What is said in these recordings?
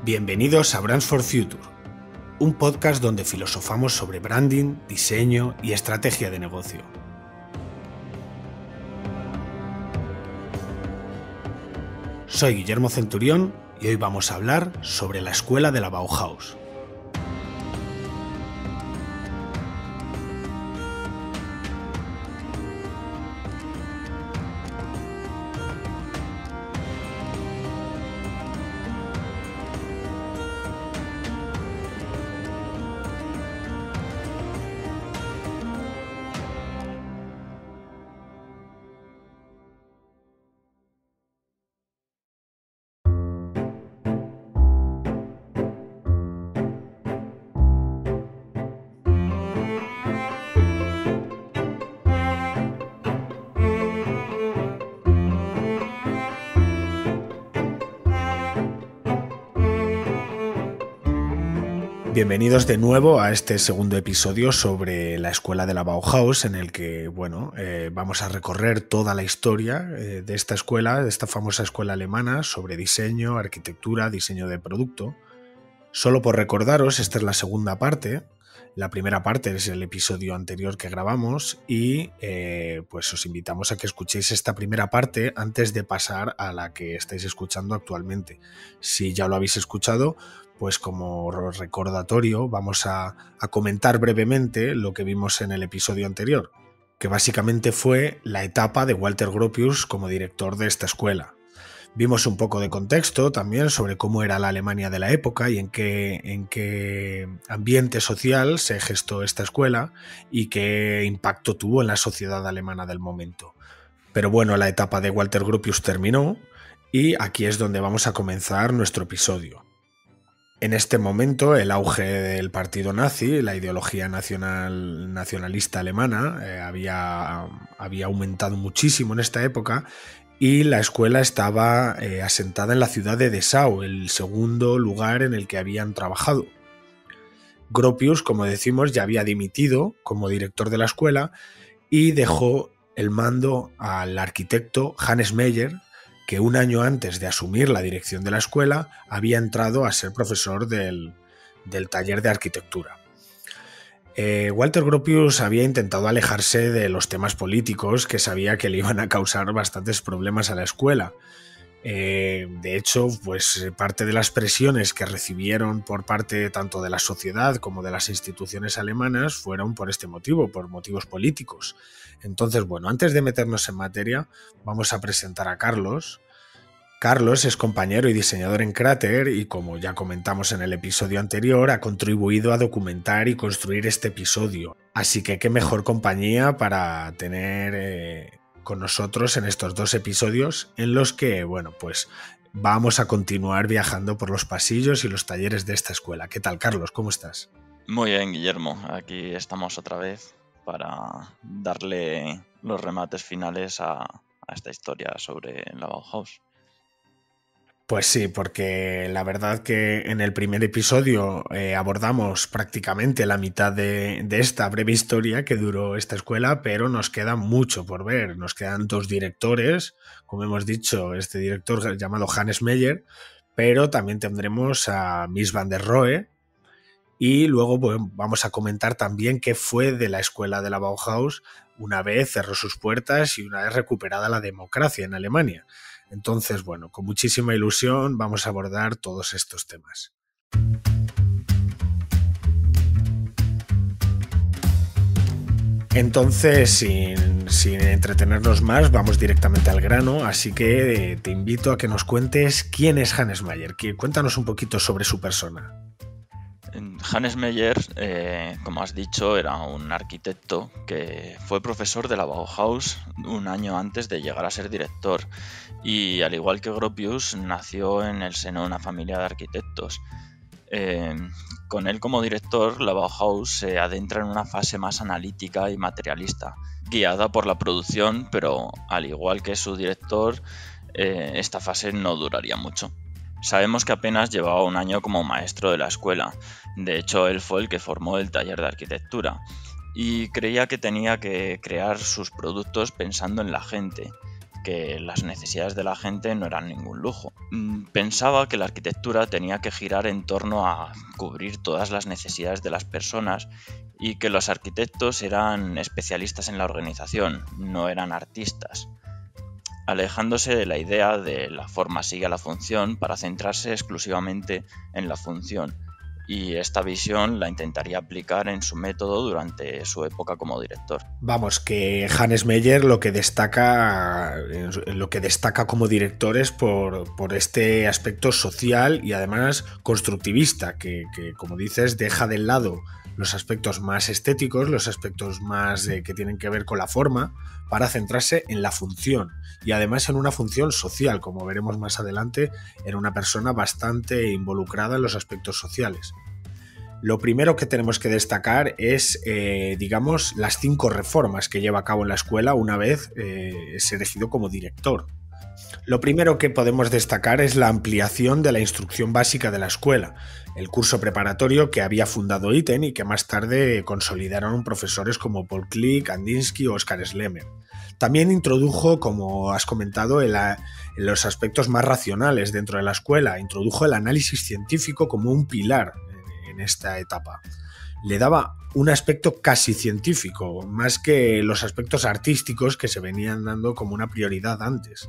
Bienvenidos a Brands for Future, un podcast donde filosofamos sobre branding, diseño y estrategia de negocio. Soy Guillermo Centurión y hoy vamos a hablar sobre la escuela de la Bauhaus. Bienvenidos de nuevo a este segundo episodio sobre la escuela de la Bauhaus, en el que vamos a recorrer toda la historia de esta escuela, de esta famosa escuela alemana, sobre diseño, arquitectura, diseño de producto. Solo por recordaros, esta es la segunda parte. La primera parte es el episodio anterior que grabamos y pues os invitamos a que escuchéis esta primera parte antes de pasar a la que estáis escuchando actualmente. Si ya lo habéis escuchado, pues como recordatorio vamos a comentar brevemente lo que vimos en el episodio anterior, que básicamente fue la etapa de Walter Gropius como director de esta escuela. Vimos un poco de contexto también sobre cómo era la Alemania de la época y en qué ambiente social se gestó esta escuela y qué impacto tuvo en la sociedad alemana del momento. Pero bueno, la etapa de Walter Gropius terminó y aquí es donde vamos a comenzar nuestro episodio. En este momento, el auge del partido nazi, la ideología nacionalista alemana, había aumentado muchísimo en esta época y la escuela estaba asentada en la ciudad de Dessau, el segundo lugar en el que habían trabajado. Gropius, como decimos, ya había dimitido como director de la escuela y dejó el mando al arquitecto Hannes Meyer, que un año antes de asumir la dirección de la escuela había entrado a ser profesor del taller de arquitectura. Walter Gropius había intentado alejarse de los temas políticos que sabía que le iban a causar bastantes problemas a la escuela. De hecho, pues parte de las presiones que recibieron por parte tanto de la sociedad como de las instituciones alemanas fueron por este motivo, por motivos políticos. Entonces, bueno, antes de meternos en materia, vamos a presentar a Carlos. Carlos es compañero y diseñador en Crater y, como ya comentamos en el episodio anterior, ha contribuido a documentar y construir este episodio. Así que qué mejor compañía para tener con nosotros en estos dos episodios en los que, bueno, pues vamos a continuar viajando por los pasillos y los talleres de esta escuela. ¿Qué tal, Carlos? ¿Cómo estás? Muy bien, Guillermo. Aquí estamos otra vez para darle los remates finales a esta historia sobre la Bauhaus. Pues sí, porque la verdad que en el primer episodio abordamos prácticamente la mitad de esta breve historia que duró esta escuela, pero nos queda mucho por ver. Nos quedan dos directores, como hemos dicho, este director llamado Hannes Meyer, pero también tendremos a Mies van der Rohe y luego vamos a comentar también qué fue de la escuela de la Bauhaus una vez cerró sus puertas y una vez recuperada la democracia en Alemania. Entonces, bueno, con muchísima ilusión vamos a abordar todos estos temas. Entonces, sin entretenernos más, vamos directamente al grano, así que te invito a que nos cuentes quién es Hannes Meyer. Cuéntanos un poquito sobre su persona. Hannes Meyer, como has dicho, era un arquitecto que fue profesor de la Bauhaus un año antes de llegar a ser director y, al igual que Gropius, nació en el seno de una familia de arquitectos. Con él como director, la Bauhaus se adentra en una fase más analítica y materialista, guiada por la producción, pero al igual que su director, esta fase no duraría mucho. Sabemos que apenas llevaba un año como maestro de la escuela. De hecho, él fue el que formó el taller de arquitectura y creía que tenía que crear sus productos pensando en la gente, que las necesidades de la gente no eran ningún lujo. pensaba que la arquitectura tenía que girar en torno a cubrir todas las necesidades de las personas y que los arquitectos eran especialistas en la organización, no eran artistas, alejándose de la idea de la forma sigue a la función para centrarse exclusivamente en la función. Y esta visión la intentaría aplicar en su método durante su época como director. Vamos, que Hannes Meyer lo que destaca como director es por este aspecto social y además constructivista, que como dices, deja de lado los aspectos más estéticos, los aspectos más que tienen que ver con la forma, para centrarse en la función, y además en una función social. Como veremos más adelante, era una persona bastante involucrada en los aspectos sociales. Lo primero que tenemos que destacar es, digamos, las 5 reformas que lleva a cabo en la escuela una vez es elegido como director. Lo primero que podemos destacar es la ampliación de la instrucción básica de la escuela, el curso preparatorio que había fundado Itten y que más tarde consolidaron profesores como Paul Klee, Kandinsky o Oskar Schlemmer. También introdujo, como has comentado, en los aspectos más racionales dentro de la escuela, introdujo el análisis científico como un pilar en esta etapa. Le daba un aspecto casi científico, más que los aspectos artísticos que se venían dando como una prioridad antes.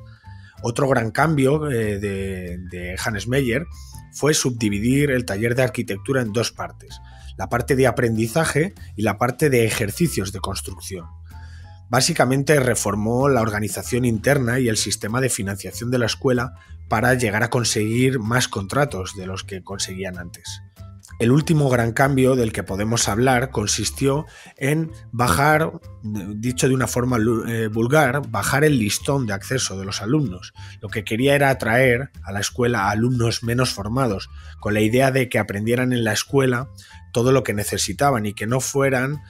Otro gran cambio de Hannes Meyer fue subdividir el taller de arquitectura en 2 partes, la parte de aprendizaje y la parte de ejercicios de construcción. Básicamente reformó la organización interna y el sistema de financiación de la escuela para llegar a conseguir más contratos de los que conseguían antes. El último gran cambio del que podemos hablar consistió en bajar, dicho de una forma vulgar, bajar el listón de acceso de los alumnos. Lo que quería era atraer a la escuela a alumnos menos formados, con la idea de que aprendieran en la escuela todo lo que necesitaban y que no fueran,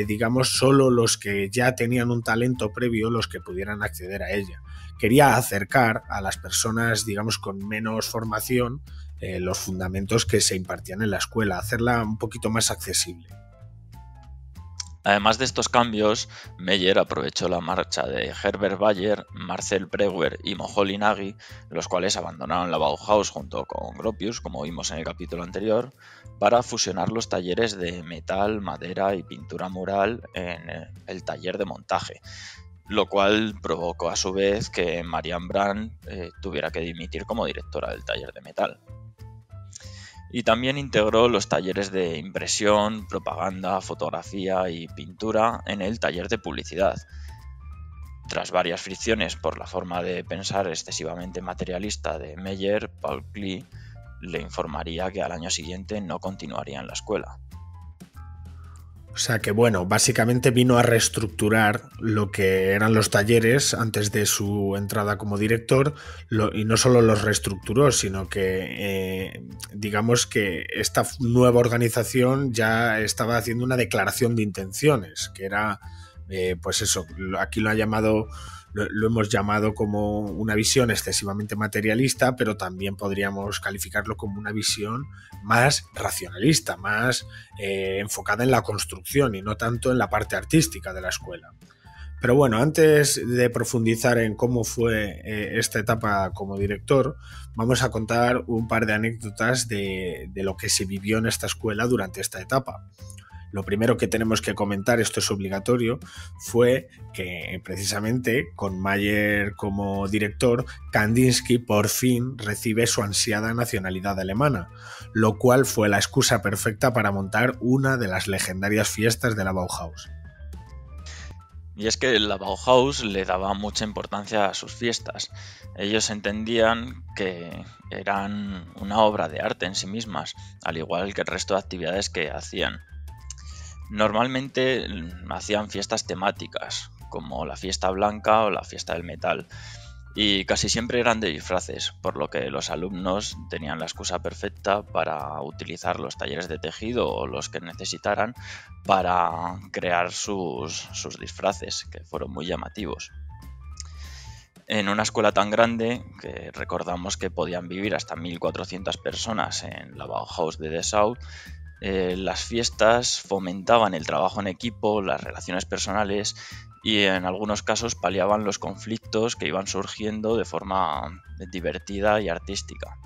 digamos, solo los que ya tenían un talento previo los que pudieran acceder a ella. Quería acercar a las personas, digamos, con menos formación los fundamentos que se impartían en la escuela, hacerla un poquito más accesible. Además de estos cambios, Meyer aprovechó la marcha de Herbert Bayer, Marcel Breuer y Moholy Nagy, los cuales abandonaron la Bauhaus junto con Gropius, como vimos en el capítulo anterior, para fusionar los talleres de metal, madera y pintura mural en el taller de montaje, lo cual provocó a su vez que Marianne Brand tuviera que dimitir como directora del taller de metal. Y también integró los talleres de impresión, propaganda, fotografía y pintura en el taller de publicidad. Tras varias fricciones por la forma de pensar excesivamente materialista de Meyer, Paul Klee le informaría que al año siguiente no continuaría en la escuela. O sea que, bueno, básicamente vino a reestructurar lo que eran los talleres antes de su entrada como director, y no solo los reestructuró, sino que digamos que esta nueva organización ya estaba haciendo una declaración de intenciones, que era, pues eso, aquí lo hemos llamado como una visión excesivamente materialista, pero también podríamos calificarlo como una visión más racionalista, más enfocada en la construcción y no tanto en la parte artística de la escuela. Pero bueno, antes de profundizar en cómo fue esta etapa como director, vamos a contar un par de anécdotas de lo que se vivió en esta escuela durante esta etapa. Lo primero que tenemos que comentar, esto es obligatorio, fue que precisamente con Meyer como director, Kandinsky por fin recibe su ansiada nacionalidad alemana, lo cual fue la excusa perfecta para montar una de las legendarias fiestas de la Bauhaus. Y es que la Bauhaus le daba mucha importancia a sus fiestas. Ellos entendían que eran una obra de arte en sí mismas, al igual que el resto de actividades que hacían. Normalmente hacían fiestas temáticas, como la fiesta blanca o la fiesta del metal, y casi siempre eran de disfraces, por lo que los alumnos tenían la excusa perfecta para utilizar los talleres de tejido o los que necesitaran para crear sus disfraces, que fueron muy llamativos. En una escuela tan grande, que recordamos que podían vivir hasta 1.400 personas en la Bauhaus de Dessau, Las fiestas fomentaban el trabajo en equipo, las relaciones personales y en algunos casos paliaban los conflictos que iban surgiendo de forma divertida y artística.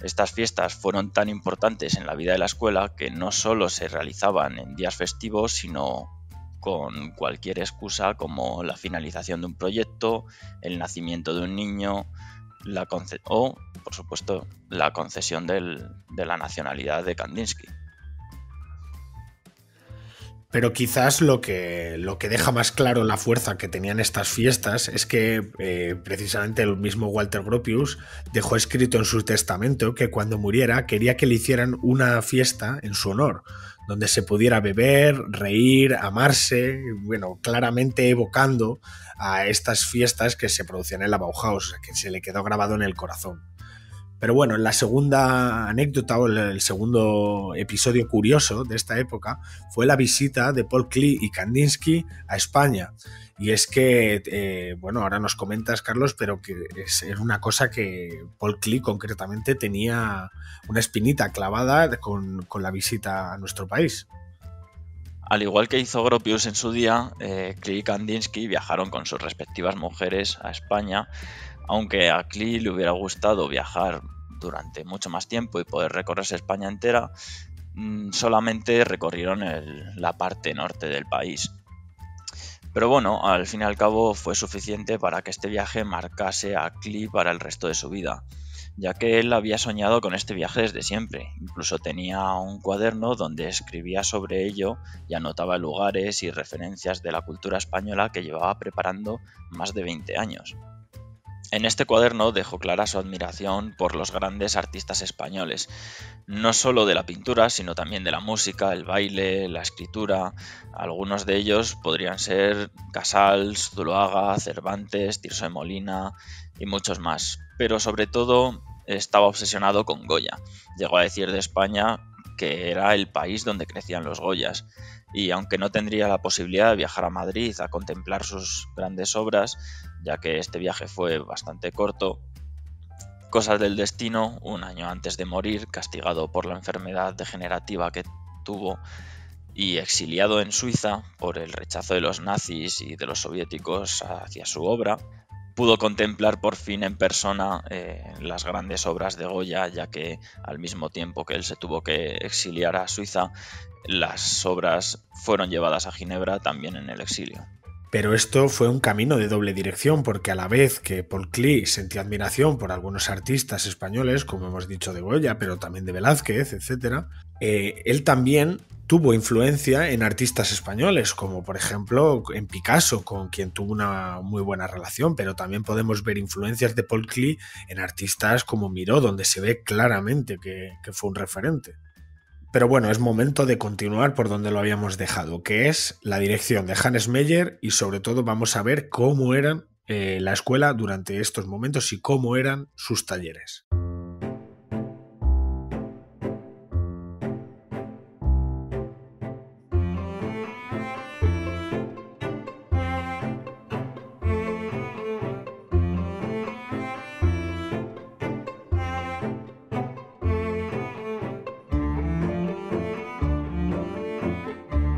Estas fiestas fueron tan importantes en la vida de la escuela que no solo se realizaban en días festivos, sino con cualquier excusa como la finalización de un proyecto, el nacimiento de un niño o, por supuesto, la concesión de la nacionalidad de Kandinsky. Pero quizás lo que deja más claro la fuerza que tenían estas fiestas es que precisamente el mismo Walter Gropius dejó escrito en su testamento que cuando muriera quería que le hicieran una fiesta en su honor, donde se pudiera beber, reír, amarse, bueno, claramente evocando a estas fiestas que se producían en la Bauhaus, que se le quedó grabado en el corazón. Pero bueno, la segunda anécdota o el segundo episodio curioso de esta época fue la visita de Paul Klee y Kandinsky a España. Y es que, bueno, ahora nos comentas, Carlos, pero que era una cosa que Paul Klee concretamente tenía una espinita clavada con la visita a nuestro país. Al igual que hizo Gropius en su día, Klee y Kandinsky viajaron con sus respectivas mujeres a España, aunque a Klee le hubiera gustado viajar durante mucho más tiempo y poder recorrerse España entera, solamente recorrieron la parte norte del país. Pero bueno, al fin y al cabo fue suficiente para que este viaje marcase a Klee para el resto de su vida, ya que él había soñado con este viaje desde siempre. Incluso tenía un cuaderno donde escribía sobre ello y anotaba lugares y referencias de la cultura española que llevaba preparando más de 20 años. En este cuaderno dejó clara su admiración por los grandes artistas españoles, no solo de la pintura, sino también de la música, el baile, la escritura. Algunos de ellos podrían ser Casals, Zuloaga, Cervantes, Tirso de Molina y muchos más, pero sobre todo estaba obsesionado con Goya. Llegó a decir de España que era el país donde crecían los Goyas, y aunque no tendría la posibilidad de viajar a Madrid a contemplar sus grandes obras, ya que este viaje fue bastante corto, cosas del destino, un año antes de morir, castigado por la enfermedad degenerativa que tuvo y exiliado en Suiza por el rechazo de los nazis y de los soviéticos hacia su obra, pudo contemplar por fin en persona las grandes obras de Goya, ya que al mismo tiempo que él se tuvo que exiliar a Suiza, las obras fueron llevadas a Ginebra también en el exilio. Pero esto fue un camino de doble dirección, porque a la vez que Paul Klee sentía admiración por algunos artistas españoles, como hemos dicho de Goya, pero también de Velázquez, etc., él también tuvo influencia en artistas españoles, como por ejemplo en Picasso, con quien tuvo una muy buena relación, pero también podemos ver influencias de Paul Klee en artistas como Miró, donde se ve claramente que fue un referente. Pero bueno, es momento de continuar por donde lo habíamos dejado, que es la dirección de Hannes Meyer, y sobre todo vamos a ver cómo eran la escuela durante estos momentos y cómo eran sus talleres.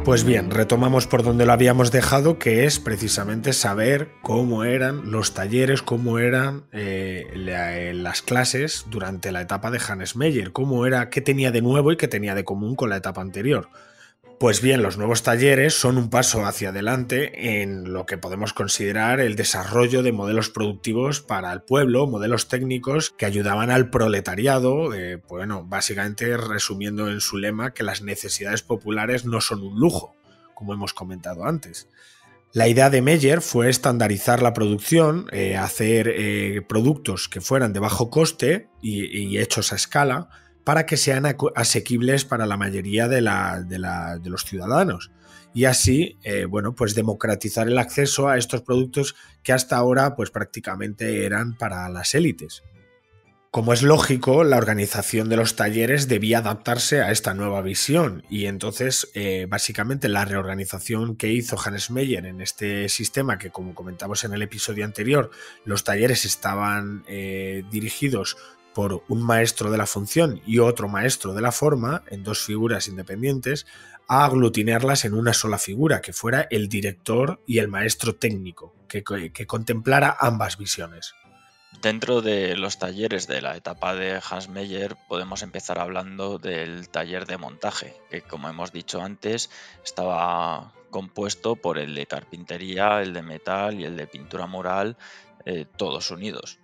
Pues bien, retomamos por donde lo habíamos dejado, que es precisamente saber cómo eran los talleres, cómo eran las clases durante la etapa de Hannes Meyer, qué tenía de nuevo y qué tenía de común con la etapa anterior. Pues bien, los nuevos talleres son un paso hacia adelante en lo que podemos considerar el desarrollo de modelos productivos para el pueblo, modelos técnicos que ayudaban al proletariado, bueno, básicamente resumiendo en su lema que las necesidades populares no son un lujo, como hemos comentado antes. La idea de Meyer fue estandarizar la producción, hacer productos que fueran de bajo coste y hechos a escala, para que sean asequibles para la mayoría de los ciudadanos, y así bueno, pues democratizar el acceso a estos productos que hasta ahora pues prácticamente eran para las élites. Como es lógico, la organización de los talleres debía adaptarse a esta nueva visión, y entonces básicamente la reorganización que hizo Hannes Meyer en este sistema, que como comentamos en el episodio anterior, los talleres estaban dirigidos por un maestro de la función y otro maestro de la forma, en dos figuras independientes, a aglutinarlas en una sola figura, que fuera el director y el maestro técnico, que contemplara ambas visiones. Dentro de los talleres de la etapa de Hans Meyer podemos empezar hablando del taller de montaje, que como hemos dicho antes estaba compuesto por el de carpintería, el de metal y el de pintura mural, todos unidos.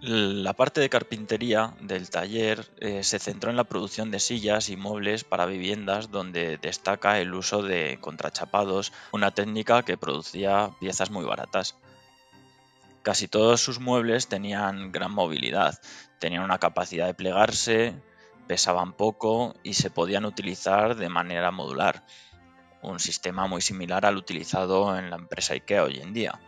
La parte de carpintería del taller se centró en la producción de sillas y muebles para viviendas, donde destaca el uso de contrachapados, una técnica que producía piezas muy baratas. Casi todos sus muebles tenían gran movilidad, tenían una capacidad de plegarse, pesaban poco y se podían utilizar de manera modular, un sistema muy similar al utilizado en la empresa IKEA hoy en día.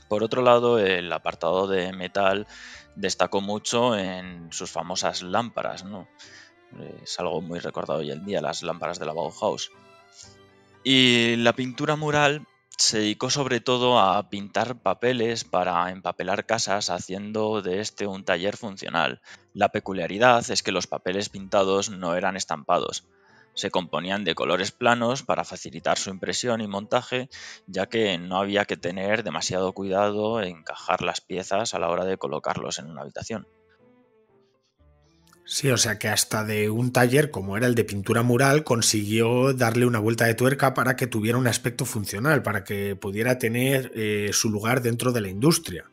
Por otro lado, el apartado de metal destacó mucho en sus famosas lámparas, ¿no? Es algo muy recordado hoy en día, las lámparas de la Bauhaus. Y la pintura mural se dedicó sobre todo a pintar papeles para empapelar casas, haciendo de este un taller funcional. La peculiaridad es que los papeles pintados no eran estampados. Se componían de colores planos para facilitar su impresión y montaje, ya que no había que tener demasiado cuidado en encajar las piezas a la hora de colocarlos en una habitación. Sí, o sea que hasta de un taller como era el de pintura mural consiguió darle una vuelta de tuerca para que tuviera un aspecto funcional, para que pudiera tener su lugar dentro de la industria.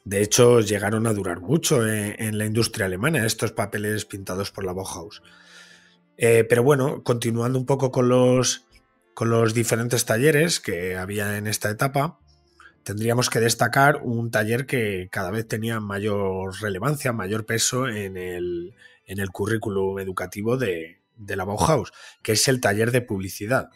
De hecho, llegaron a durar mucho en la industria alemana estos papeles pintados por la Bauhaus. Pero bueno, continuando un poco con los diferentes talleres que había en esta etapa, tendríamos que destacar un taller que cada vez tenía mayor relevancia, mayor peso en el currículum educativo de la Bauhaus, que es el taller de publicidad.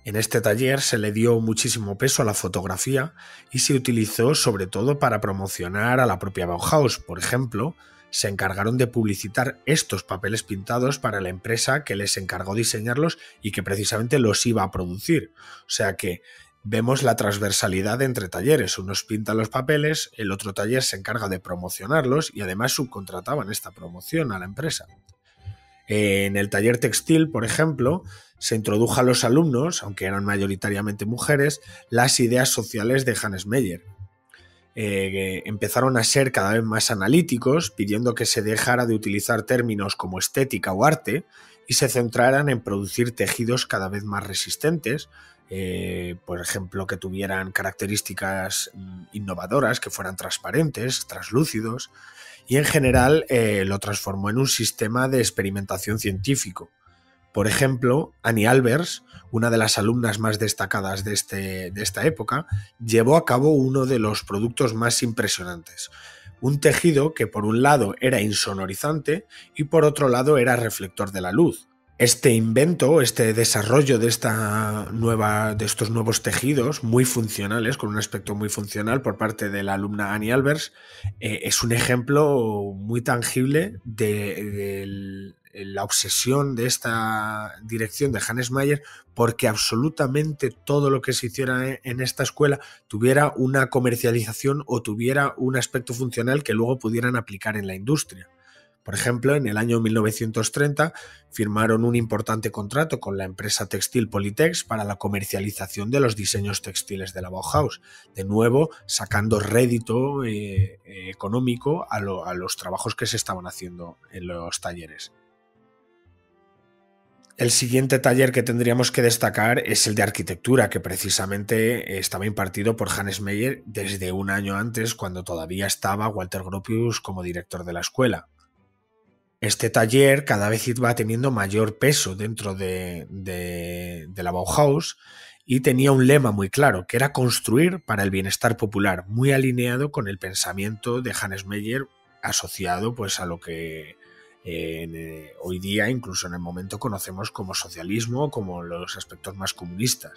En este taller se le dio muchísimo peso a la fotografía y se utilizó sobre todo para promocionar a la propia Bauhaus. Por ejemplo, se encargaron de publicitar estos papeles pintados para la empresa que les encargó diseñarlos y que precisamente los iba a producir. O sea que vemos la transversalidad entre talleres. Unos pintan los papeles, el otro taller se encarga de promocionarlos y además subcontrataban esta promoción a la empresa. En el taller textil, por ejemplo, se introdujo a los alumnos, aunque eran mayoritariamente mujeres, las ideas sociales de Hannes Meyer. Empezaron a ser cada vez más analíticos, pidiendo que se dejara de utilizar términos como estética o arte y se centraran en producir tejidos cada vez más resistentes, por ejemplo, que tuvieran características innovadoras, que fueran transparentes, translúcidos, y en general lo transformó en un sistema de experimentación científico. Por ejemplo, Annie Albers, una de las alumnas más destacadas de esta época, llevó a cabo uno de los productos más impresionantes. Un tejido que por un lado era insonorizante y por otro lado era reflector de la luz. Este invento, este desarrollo de estos nuevos tejidos muy funcionales, con un aspecto muy funcional por parte de la alumna Annie Albers, es un ejemplo muy tangible de la obsesión de esta dirección de Hannes Meyer porque absolutamente todo lo que se hiciera en esta escuela tuviera una comercialización o tuviera un aspecto funcional que luego pudieran aplicar en la industria. Por ejemplo, en el año 1930 firmaron un importante contrato con la empresa textil Polytex para la comercialización de los diseños textiles de la Bauhaus, de nuevo sacando rédito económico a los trabajos que se estaban haciendo en los talleres. El siguiente taller que tendríamos que destacar es el de arquitectura, que precisamente estaba impartido por Hannes Meyer desde un año antes, cuando todavía estaba Walter Gropius como director de la escuela. Este taller cada vez iba teniendo mayor peso dentro de la Bauhaus y tenía un lema muy claro, que era construir para el bienestar popular, muy alineado con el pensamiento de Hannes Meyer, asociado pues a lo que hoy día, incluso en el momento, conocemos como socialismo o como los aspectos más comunistas.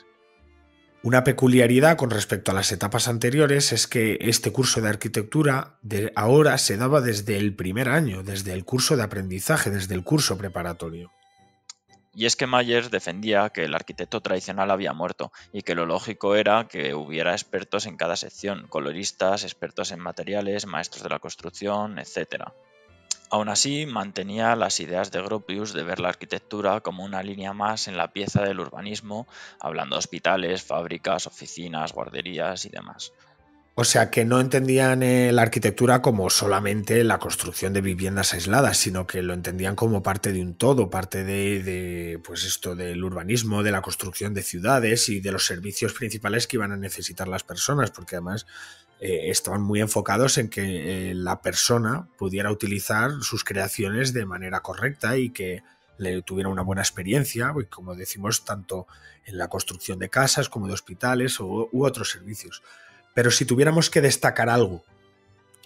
Una peculiaridad con respecto a las etapas anteriores es que este curso de arquitectura ahora se daba desde el primer año, desde el curso de aprendizaje, desde el curso preparatorio. Y es que Myers defendía que el arquitecto tradicional había muerto y que lo lógico era que hubiera expertos en cada sección, coloristas, expertos en materiales, maestros de la construcción, etc. Aún así, mantenía las ideas de Gropius de ver la arquitectura como una línea más en la pieza del urbanismo, hablando de hospitales, fábricas, oficinas, guarderías y demás. O sea, que no entendían la arquitectura como solamente la construcción de viviendas aisladas, sino que lo entendían como parte de un todo, parte pues esto del urbanismo, de la construcción de ciudades y de los servicios principales que iban a necesitar las personas, porque además estaban muy enfocados en que la persona pudiera utilizar sus creaciones de manera correcta y que le tuviera una buena experiencia, como decimos, tanto en la construcción de casas como de hospitales u otros servicios. Pero si tuviéramos que destacar algo,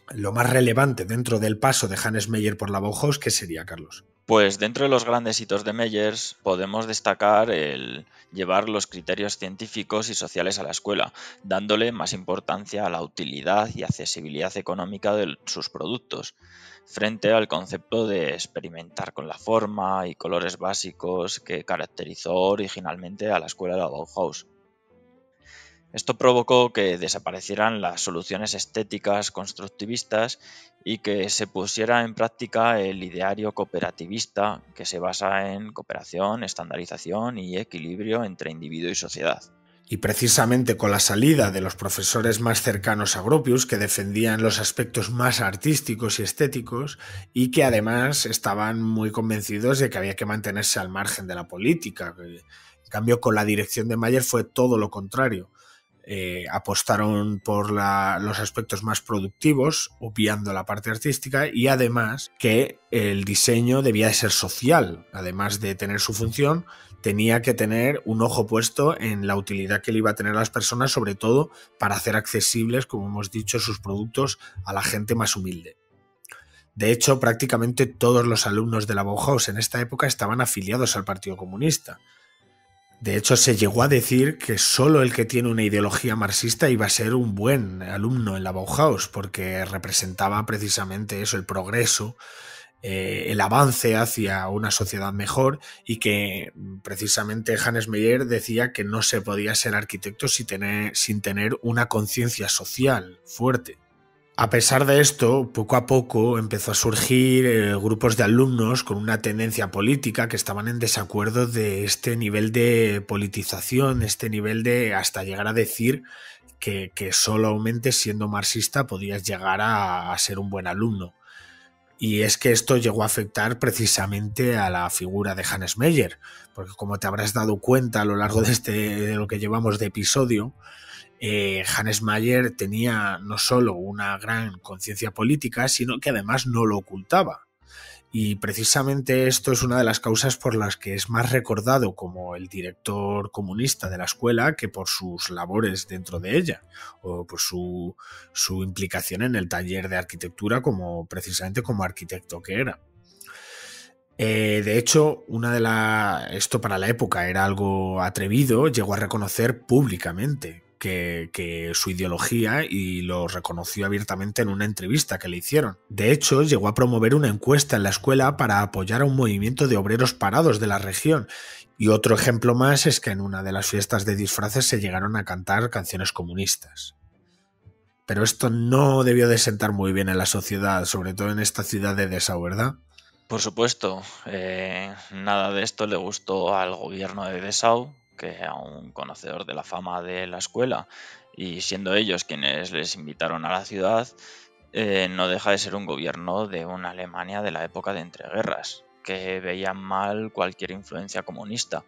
lo más relevante dentro del paso de Hannes Meyer por la Bauhaus, ¿qué sería, Carlos? Pues dentro de los grandes hitos de Meyers podemos destacar el llevar los criterios científicos y sociales a la escuela, dándole más importancia a la utilidad y accesibilidad económica de sus productos, frente al concepto de experimentar con la forma y colores básicos que caracterizó originalmente a la escuela de la Bauhaus. Esto provocó que desaparecieran las soluciones estéticas constructivistas y que se pusiera en práctica el ideario cooperativista que se basa en cooperación, estandarización y equilibrio entre individuo y sociedad. Y precisamente con la salida de los profesores más cercanos a Gropius, que defendían los aspectos más artísticos y estéticos y que además estaban muy convencidos de que había que mantenerse al margen de la política. En cambio, con la dirección de Mayer fue todo lo contrario. Apostaron por los aspectos más productivos, obviando la parte artística, y además que el diseño debía de ser social, además de tener su función, tenía que tener un ojo puesto en la utilidad que le iba a tener a las personas, sobre todo para hacer accesibles, como hemos dicho, sus productos a la gente más humilde. De hecho, prácticamente todos los alumnos de la Bauhaus en esta época estaban afiliados al Partido Comunista. De hecho, se llegó a decir que solo el que tiene una ideología marxista iba a ser un buen alumno en la Bauhaus, porque representaba precisamente eso, el progreso, el avance hacia una sociedad mejor, y que precisamente Hannes Meyer decía que no se podía ser arquitecto sin tener una conciencia social fuerte. A pesar de esto, poco a poco empezó a surgir grupos de alumnos con una tendencia política que estaban en desacuerdo de este nivel de politización, este nivel de hasta llegar a decir que solamente siendo marxista podías llegar a ser un buen alumno. Y es que esto llegó a afectar precisamente a la figura de Hannes Meyer, porque como te habrás dado cuenta a lo largo de lo que llevamos de episodio, Hannes Meyer tenía no solo una gran conciencia política, sino que además no lo ocultaba. Y precisamente esto es una de las causas por las que es más recordado como el director comunista de la escuela que por sus labores dentro de ella, o por su implicación en el taller de arquitectura precisamente como arquitecto que era. De hecho, esto para la época era algo atrevido, llegó a reconocer públicamente que su ideología y lo reconoció abiertamente en una entrevista que le hicieron. De hecho, llegó a promover una encuesta en la escuela para apoyar a un movimiento de obreros parados de la región. Y otro ejemplo más es que en una de las fiestas de disfraces se llegaron a cantar canciones comunistas. Pero esto no debió de sentar muy bien en la sociedad, sobre todo en esta ciudad de Dessau, ¿verdad? Por supuesto, nada de esto le gustó al gobierno de Dessau, que a un conocedor de la fama de la escuela, y siendo ellos quienes les invitaron a la ciudad, no deja de ser un gobierno de una Alemania de la época de entreguerras, que veían mal cualquier influencia comunista.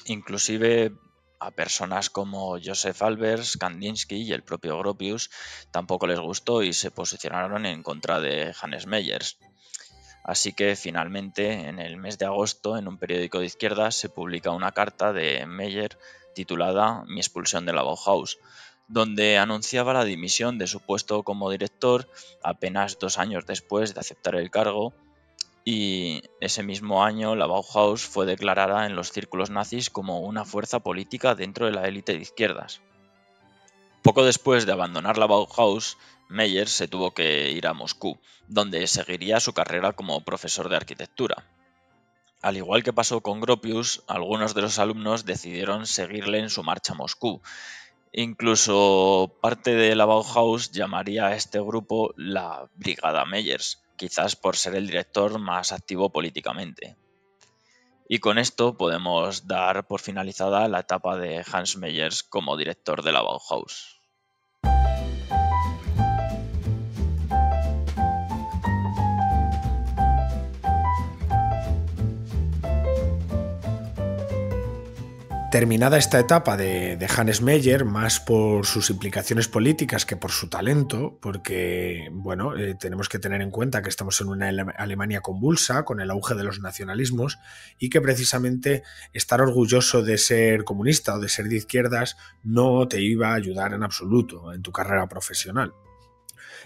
Inclusive a personas como Joseph Albers, Kandinsky y el propio Gropius tampoco les gustó y se posicionaron en contra de Hannes Meyers. Así que finalmente, en el mes de agosto, en un periódico de izquierdas, se publica una carta de Meyer titulada Mi expulsión de la Bauhaus, donde anunciaba la dimisión de su puesto como director apenas 2 años después de aceptar el cargo, y ese mismo año la Bauhaus fue declarada en los círculos nazis como una fuerza política dentro de la élite de izquierdas. Poco después de abandonar la Bauhaus, Meyer se tuvo que ir a Moscú, donde seguiría su carrera como profesor de arquitectura. Al igual que pasó con Gropius, algunos de los alumnos decidieron seguirle en su marcha a Moscú. Incluso parte de la Bauhaus llamaría a este grupo la Brigada Meyers, quizás por ser el director más activo políticamente. Y con esto podemos dar por finalizada la etapa de Hans Meyers como director de la Bauhaus. Terminada esta etapa de Hannes Meyer, más por sus implicaciones políticas que por su talento, porque bueno, tenemos que tener en cuenta que estamos en una Alemania convulsa, con el auge de los nacionalismos, y que precisamente estar orgulloso de ser comunista o de ser de izquierdas no te iba a ayudar en absoluto en tu carrera profesional.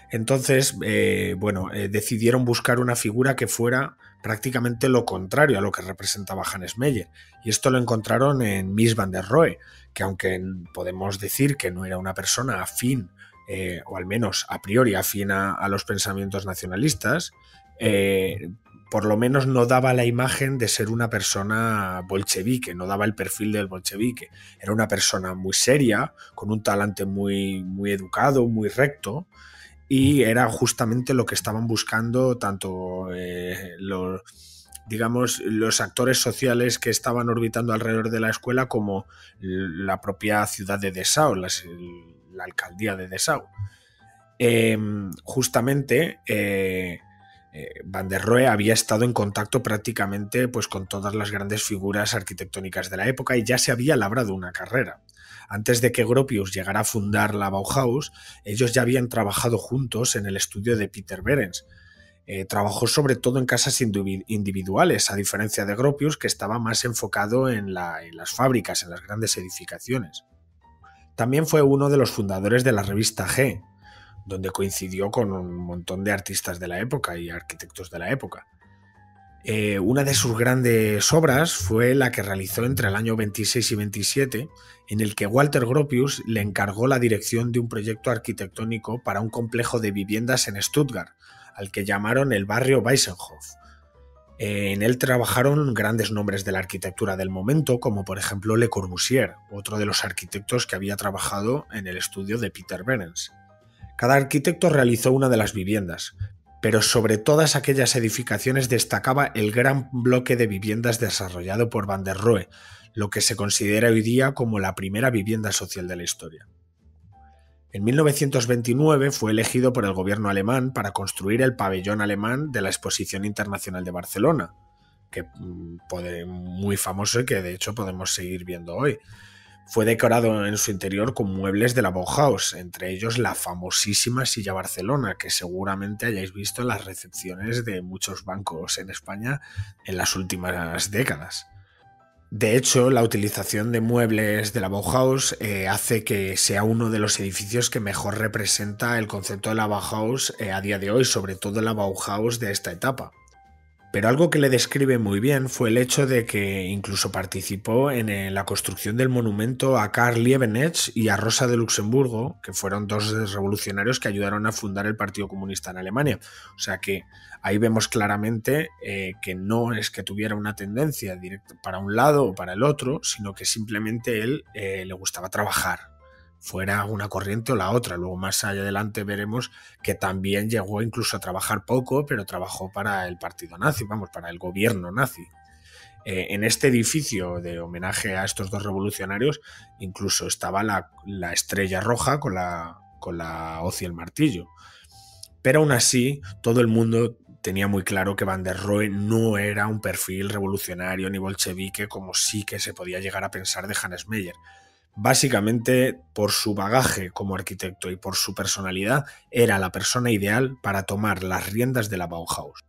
Entonces, decidieron buscar una figura que fuera prácticamente lo contrario a lo que representaba Hannes Meyer. Y esto lo encontraron en Mies van der Rohe, que aunque podemos decir que no era una persona afín, o al menos a priori afín a los pensamientos nacionalistas, por lo menos no daba la imagen de ser una persona bolchevique, no daba el perfil del bolchevique. Era una persona muy seria, con un talante muy, muy educado, muy recto, y era justamente lo que estaban buscando tanto los actores sociales que estaban orbitando alrededor de la escuela como la propia ciudad de Dessau, la alcaldía de Dessau. Van der Rohe había estado en contacto prácticamente pues, con todas las grandes figuras arquitectónicas de la época y ya se había labrado una carrera. Antes de que Gropius llegara a fundar la Bauhaus, ellos ya habían trabajado juntos en el estudio de Peter Behrens. Trabajó sobre todo en casas individuales, a diferencia de Gropius, que estaba más enfocado en las fábricas, en las grandes edificaciones. También fue uno de los fundadores de la revista G, donde coincidió con un montón de artistas de la época y arquitectos de la época. Una de sus grandes obras fue la que realizó entre el año 26 y 27, en el que Walter Gropius le encargó la dirección de un proyecto arquitectónico para un complejo de viviendas en Stuttgart, al que llamaron el barrio Weissenhof. En él trabajaron grandes nombres de la arquitectura del momento, como por ejemplo Le Corbusier, otro de los arquitectos que había trabajado en el estudio de Peter Behrens. Cada arquitecto realizó una de las viviendas, pero sobre todas aquellas edificaciones destacaba el gran bloque de viviendas desarrollado por Van der Rohe, lo que se considera hoy día como la primera vivienda social de la historia. En 1929 fue elegido por el gobierno alemán para construir el pabellón alemán de la Exposición Internacional de Barcelona, que muy famoso y que de hecho podemos seguir viendo hoy. Fue decorado en su interior con muebles de la Bauhaus, entre ellos la famosísima silla Barcelona, que seguramente hayáis visto en las recepciones de muchos bancos en España en las últimas décadas. De hecho, la utilización de muebles de la Bauhaus hace que sea uno de los edificios que mejor representa el concepto de la Bauhaus a día de hoy, sobre todo la Bauhaus de esta etapa. Pero algo que le describe muy bien fue el hecho de que incluso participó en la construcción del monumento a Karl Liebknecht y a Rosa de Luxemburgo, que fueron dos revolucionarios que ayudaron a fundar el Partido Comunista en Alemania. O sea que ahí vemos claramente que no es que tuviera una tendencia directa para un lado o para el otro, sino que simplemente él le gustaba trabajar, fuera una corriente o la otra. Luego más allá adelante veremos que también llegó incluso a trabajar poco, pero trabajó para el partido nazi, para el gobierno nazi. En este edificio de homenaje a estos dos revolucionarios incluso estaba la estrella roja con la hoz y el martillo. Pero aún así, todo el mundo tenía muy claro que Van der Rohe no era un perfil revolucionario ni bolchevique como sí que se podía llegar a pensar de Hannes Meyer. Básicamente, por su bagaje como arquitecto y por su personalidad, era la persona ideal para tomar las riendas de la Bauhaus.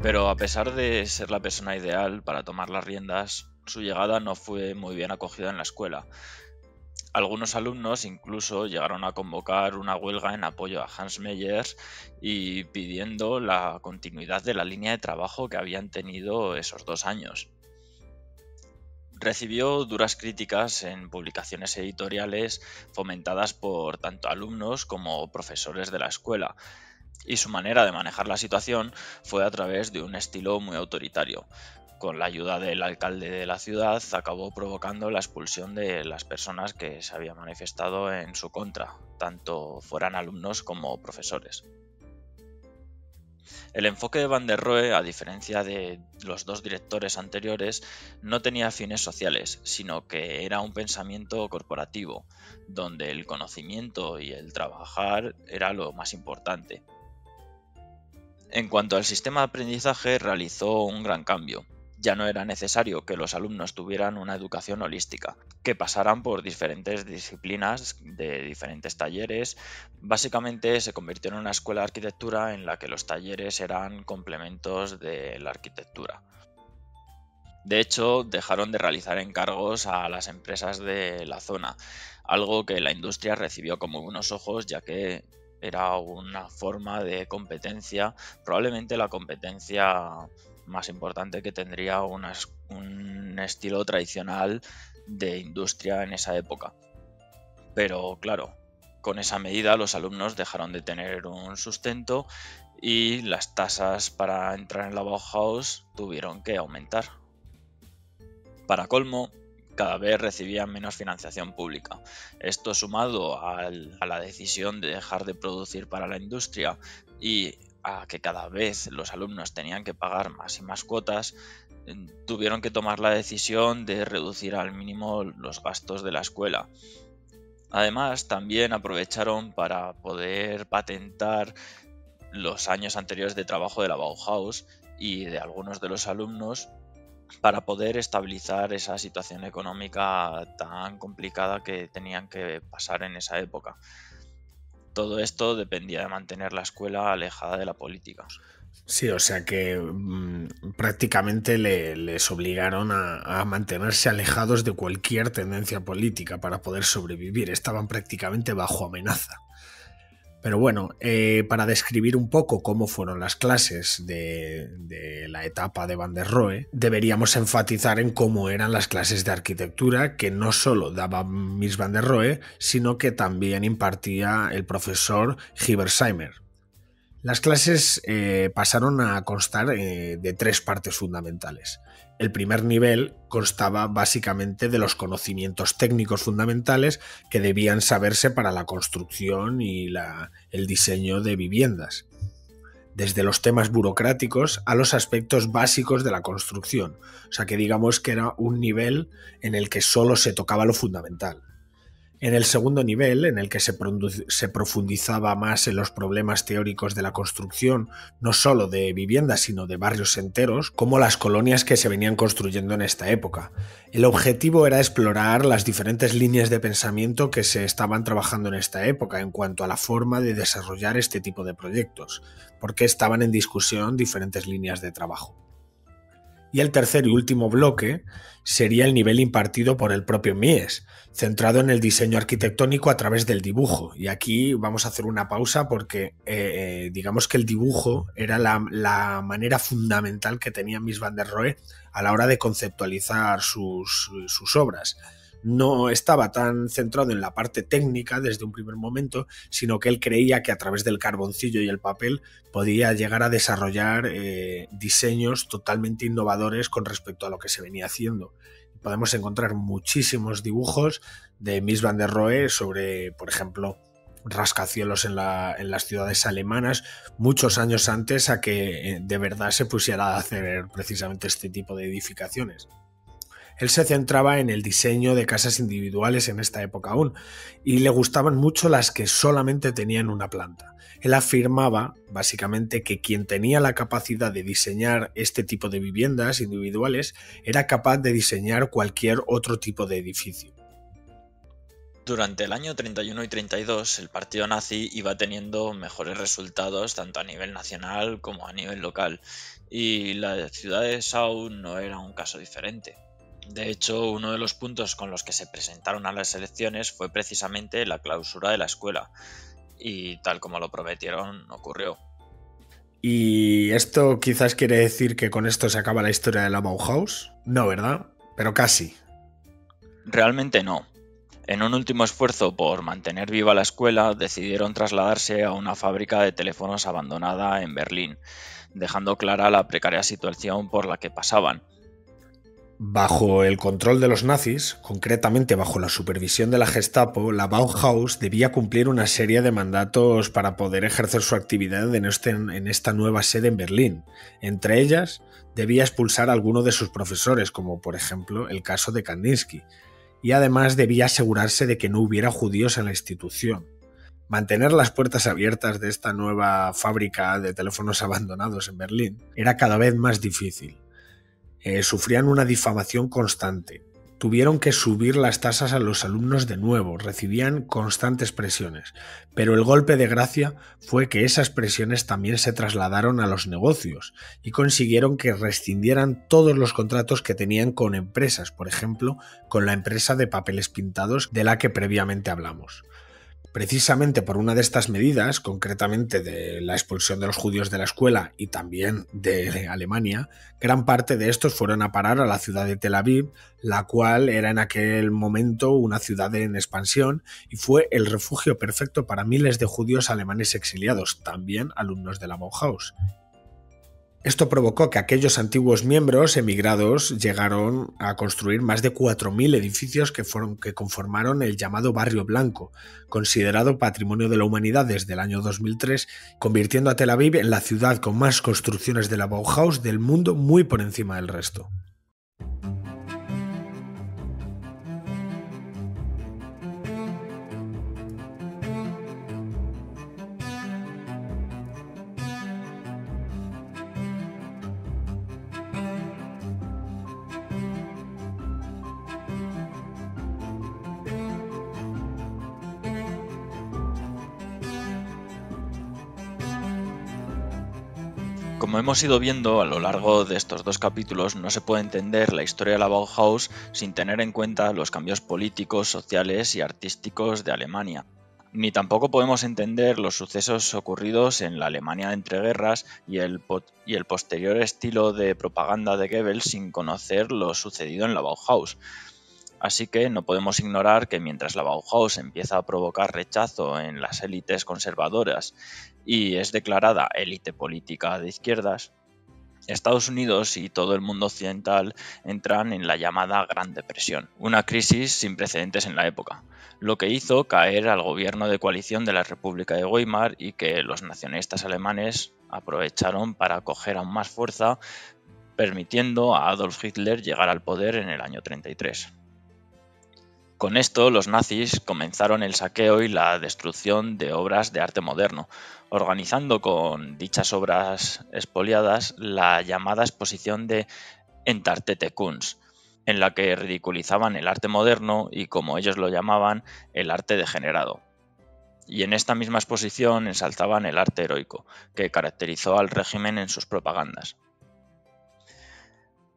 Pero a pesar de ser la persona ideal para tomar las riendas, su llegada no fue muy bien acogida en la escuela. Algunos alumnos incluso llegaron a convocar una huelga en apoyo a Hans Meyers y pidiendo la continuidad de la línea de trabajo que habían tenido esos 2 años. Recibió duras críticas en publicaciones editoriales fomentadas por tanto alumnos como profesores de la escuela, y su manera de manejar la situación fue a través de un estilo muy autoritario. Con la ayuda del alcalde de la ciudad, acabó provocando la expulsión de las personas que se habían manifestado en su contra, tanto fueran alumnos como profesores. El enfoque de Van der Rohe, a diferencia de los dos directores anteriores, no tenía fines sociales, sino que era un pensamiento corporativo, donde el conocimiento y el trabajar era lo más importante. En cuanto al sistema de aprendizaje, realizó un gran cambio. Ya no era necesario que los alumnos tuvieran una educación holística, que pasaran por diferentes disciplinas de diferentes talleres. Básicamente se convirtió en una escuela de arquitectura en la que los talleres eran complementos de la arquitectura. De hecho, dejaron de realizar encargos a las empresas de la zona, algo que la industria recibió como buenos ojos, ya que era una forma de competencia, probablemente la competencia más importante que tendría un estilo tradicional de industria en esa época. Pero claro, con esa medida los alumnos dejaron de tener un sustento y las tasas para entrar en la Bauhaus tuvieron que aumentar. Para colmo, cada vez recibían menos financiación pública. Esto, sumado a la decisión de dejar de producir para la industria y a que cada vez los alumnos tenían que pagar más y más cuotas, tuvieron que tomar la decisión de reducir al mínimo los gastos de la escuela. Además, también aprovecharon para poder patentar los años anteriores de trabajo de la Bauhaus y de algunos de los alumnos, para poder estabilizar esa situación económica tan complicada que tenían que pasar en esa época. Todo esto dependía de mantener la escuela alejada de la política. Sí, o sea que prácticamente les obligaron a mantenerse alejados de cualquier tendencia política para poder sobrevivir. Estaban prácticamente bajo amenaza. Pero bueno, para describir un poco cómo fueron las clases de la etapa de Van der Rohe, deberíamos enfatizar en cómo eran las clases de arquitectura que no solo daba Mies van der Rohe, sino que también impartía el profesor Hilbersheimer. Las clases pasaron a constar de tres partes fundamentales. El primer nivel constaba básicamente de los conocimientos técnicos fundamentales que debían saberse para la construcción y el diseño de viviendas, desde los temas burocráticos a los aspectos básicos de la construcción. O sea que digamos que era un nivel en el que solo se tocaba lo fundamental. En el segundo nivel, en el que se profundizaba más en los problemas teóricos de la construcción, no solo de viviendas, sino de barrios enteros, como las colonias que se venían construyendo en esta época. El objetivo era explorar las diferentes líneas de pensamiento que se estaban trabajando en esta época en cuanto a la forma de desarrollar este tipo de proyectos, porque estaban en discusión diferentes líneas de trabajo. Y el tercer y último bloque sería el nivel impartido por el propio Mies, centrado en el diseño arquitectónico a través del dibujo. Y aquí vamos a hacer una pausa porque digamos que el dibujo era la manera fundamental que tenía Mies van der Rohe a la hora de conceptualizar sus obras. No estaba tan centrado en la parte técnica desde un primer momento, sino que él creía que a través del carboncillo y el papel podía llegar a desarrollar diseños totalmente innovadores con respecto a lo que se venía haciendo. Podemos encontrar muchísimos dibujos de Mies van der Rohe sobre, por ejemplo, rascacielos en las ciudades alemanas, muchos años antes a que de verdad se pusiera a hacer precisamente este tipo de edificaciones. Él se centraba en el diseño de casas individuales en esta época aún, y le gustaban mucho las que solamente tenían una planta. Él afirmaba, básicamente, que quien tenía la capacidad de diseñar este tipo de viviendas individuales era capaz de diseñar cualquier otro tipo de edificio. Durante el año 31 y 32, el partido nazi iba teniendo mejores resultados tanto a nivel nacional como a nivel local, y la ciudad de Dessau no era un caso diferente. De hecho, uno de los puntos con los que se presentaron a las elecciones fue precisamente la clausura de la escuela, y tal como lo prometieron, ocurrió. ¿Y esto quizás quiere decir que con esto se acaba la historia de la Bauhaus? No, ¿verdad? Pero casi. Realmente no. En un último esfuerzo por mantener viva la escuela, decidieron trasladarse a una fábrica de teléfonos abandonada en Berlín, dejando clara la precaria situación por la que pasaban. Bajo el control de los nazis, concretamente bajo la supervisión de la Gestapo, la Bauhaus debía cumplir una serie de mandatos para poder ejercer su actividad en esta nueva sede en Berlín. Entre ellas, debía expulsar a alguno de sus profesores, como por ejemplo el caso de Kandinsky, y además debía asegurarse de que no hubiera judíos en la institución. Mantener las puertas abiertas de esta nueva fábrica de teléfonos abandonados en Berlín era cada vez más difícil. Sufrían una difamación constante. Tuvieron que subir las tasas a los alumnos de nuevo, recibían constantes presiones, pero el golpe de gracia fue que esas presiones también se trasladaron a los negocios y consiguieron que rescindieran todos los contratos que tenían con empresas, por ejemplo, con la empresa de papeles pintados de la que previamente hablamos. Precisamente por una de estas medidas, concretamente de la expulsión de los judíos de la escuela y también de Alemania, gran parte de estos fueron a parar a la ciudad de Tel Aviv, la cual era en aquel momento una ciudad en expansión y fue el refugio perfecto para miles de judíos alemanes exiliados, también alumnos de la Bauhaus. Esto provocó que aquellos antiguos miembros emigrados llegaron a construir más de 4.000 edificios que conformaron el llamado Barrio Blanco, considerado Patrimonio de la Humanidad desde el año 2003, convirtiendo a Tel Aviv en la ciudad con más construcciones de la Bauhaus del mundo, muy por encima del resto. Como hemos ido viendo a lo largo de estos dos capítulos, no se puede entender la historia de la Bauhaus sin tener en cuenta los cambios políticos, sociales y artísticos de Alemania. Ni tampoco podemos entender los sucesos ocurridos en la Alemania de entreguerras y el posterior estilo de propaganda de Goebbels sin conocer lo sucedido en la Bauhaus. Así que no podemos ignorar que mientras la Bauhaus empieza a provocar rechazo en las élites conservadoras y es declarada élite política de izquierdas, Estados Unidos y todo el mundo occidental entran en la llamada Gran Depresión, una crisis sin precedentes en la época, lo que hizo caer al gobierno de coalición de la República de Weimar y que los nacionalistas alemanes aprovecharon para coger aún más fuerza, permitiendo a Adolf Hitler llegar al poder en el año 1933. Con esto, los nazis comenzaron el saqueo y la destrucción de obras de arte moderno, organizando con dichas obras expoliadas la llamada exposición de Entartete Kunst, en la que ridiculizaban el arte moderno y, como ellos lo llamaban, el arte degenerado. Y en esta misma exposición ensalzaban el arte heroico, que caracterizó al régimen en sus propagandas.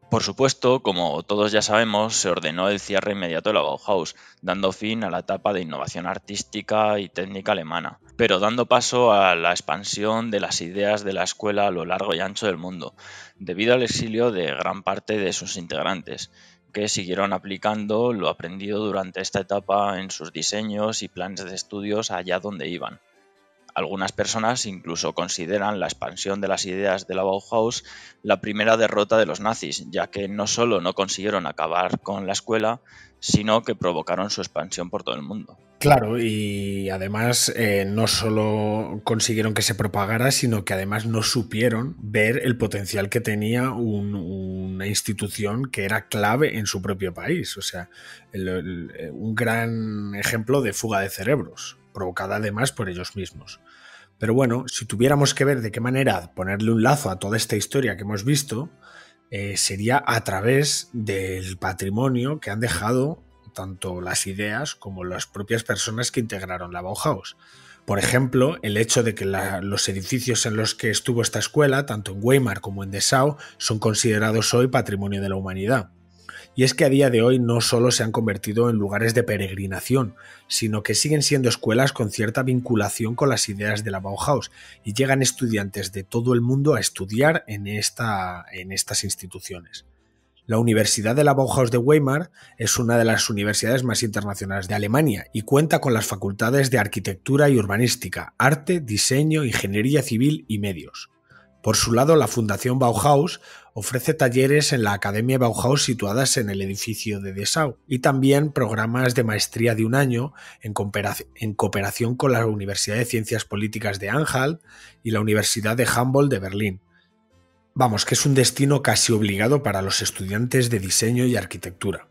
Por supuesto, como todos ya sabemos, se ordenó el cierre inmediato de la Bauhaus, dando fin a la etapa de innovación artística y técnica alemana, pero dando paso a la expansión de las ideas de la escuela a lo largo y ancho del mundo, debido al exilio de gran parte de sus integrantes, que siguieron aplicando lo aprendido durante esta etapa en sus diseños y planes de estudios allá donde iban. Algunas personas incluso consideran la expansión de las ideas de la Bauhaus la primera derrota de los nazis, ya que no solo no consiguieron acabar con la escuela, sino que provocaron su expansión por todo el mundo. Claro, y además no solo consiguieron que se propagara, sino que además no supieron ver el potencial que tenía una institución que era clave en su propio país. O sea, un gran ejemplo de fuga de cerebros, provocada además por ellos mismos. Pero bueno, si tuviéramos que ver de qué manera ponerle un lazo a toda esta historia que hemos visto, sería a través del patrimonio que han dejado tanto las ideas como las propias personas que integraron la Bauhaus. Por ejemplo, el hecho de que los edificios en los que estuvo esta escuela, tanto en Weimar como en Dessau, son considerados hoy Patrimonio de la Humanidad. Y es que a día de hoy no solo se han convertido en lugares de peregrinación, sino que siguen siendo escuelas con cierta vinculación con las ideas de la Bauhaus y llegan estudiantes de todo el mundo a estudiar en estas instituciones. La Universidad de la Bauhaus de Weimar es una de las universidades más internacionales de Alemania y cuenta con las facultades de Arquitectura y Urbanística, Arte, Diseño, Ingeniería Civil y Medios. Por su lado, la Fundación Bauhaus ofrece talleres en la Academia Bauhaus situadas en el edificio de Dessau y también programas de maestría de un año en cooperación con la Universidad de Ciencias Políticas de Anhalt y la Universidad de Humboldt de Berlín. Vamos, que es un destino casi obligado para los estudiantes de diseño y arquitectura.